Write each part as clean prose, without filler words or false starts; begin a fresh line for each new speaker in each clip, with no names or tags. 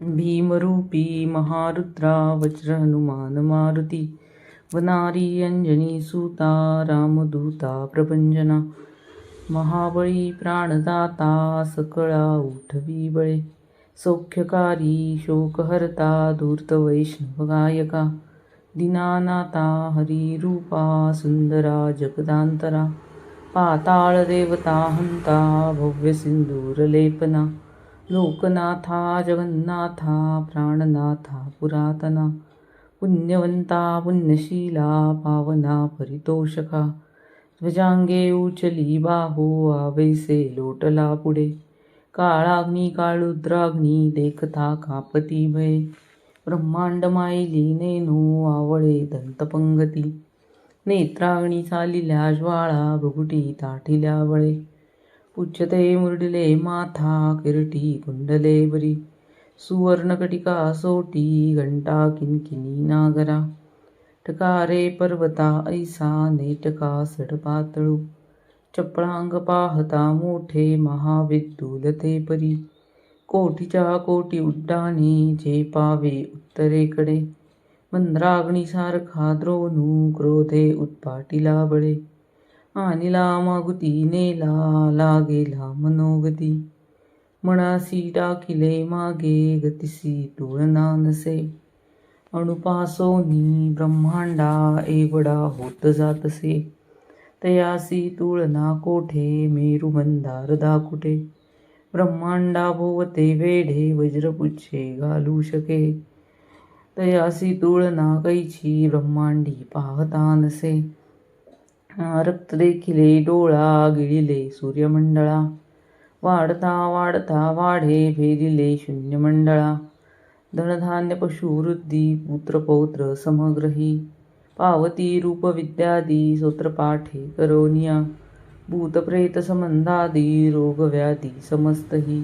भीमरूपी महारुद्रा वज्र हनुमान मारुती वनारी अंजनी सुता रामदूता प्रभंजना महाबळी प्राणदाता सकळा उठवी बळे सौख्यकारी शोकहर्ता धूर्त वैष्णव गायका दीनानाथा हरिरूपा सुंदरा जगदांतरा पाताळ देवता हंता भव्य सिंदूरलेपना लोकनाथा जगन्नाथा प्राणनाथा पुरातना पुण्यवंता पुण्यशीला पावना परितोषका ध्वजांगे उचली बाहो आवैसे लोटला पुढे काळाग्नी काळुद्राग्नी देखता कापती भये ब्रह्मांड मायली नेनो आवळे दंतपंगती नेत्राग्नी चालिल्या ज्वाळा भुगुटी ताठिल्या बळे उच्चते मुरडिले माथा किरटी कुंडले बरी सुवर्णकटिका सोटी घंटा किनकिनी नागरा टकारे पर्वता ऐसा नेटका सडपातळू चपळांग पाहता मोठे महाविद्दुलते परी कोटीच्या कोटी उड्डाणे जे पावे उत्तरेकडे मंद्राग्नीसारखा द्रोणू क्रोधे उत्पाटिला बळे आनिला मागुती नेला लागेला मनोगती मनासी टाकिले मागे गतिसी तुळना नसे अणुपासोनी ब्रह्मांडा एवढा होत जातसे तयासी तुळना कोठे मेरू मंदार दाकुटे ब्रह्मांडा भोवते वेढे वज्रपुच्छे घालू शके तयासी तुळना कैची ब्रह्मांडी पाहता नसे रक्त देखिले डोळा गिळिले सूर्यमंडळा वाढता वाढता वाढे भेदिले शून्यमंडळा धनधान्य पशुवृद्धी पुत्रपौत्र समग्रही पावती रूपविद्यादी स्तोत्रपाठे करोनिया भूतप्रेत संबंधादी रोगव्याधी समस्तही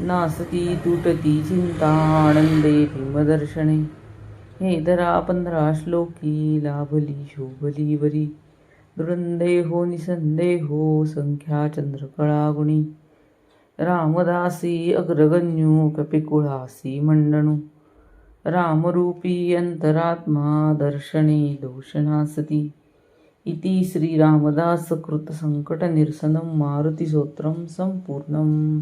नासती तुटती चिंता आनंदे भीमदर्शने हे धरा 15 श्लोकी लाभली शोभली वरी दुरंदेहो निसंदेहो संख्या चंद्रकळा गुणी रामदासी अग्रगण्यो कपिकुळासी मंडणू रामरूपी अंतरात्मा दर्शने दोषनासती इति श्री रामदास कृत संकट निरसनम मारुती स्तोत्रम संपूर्णम।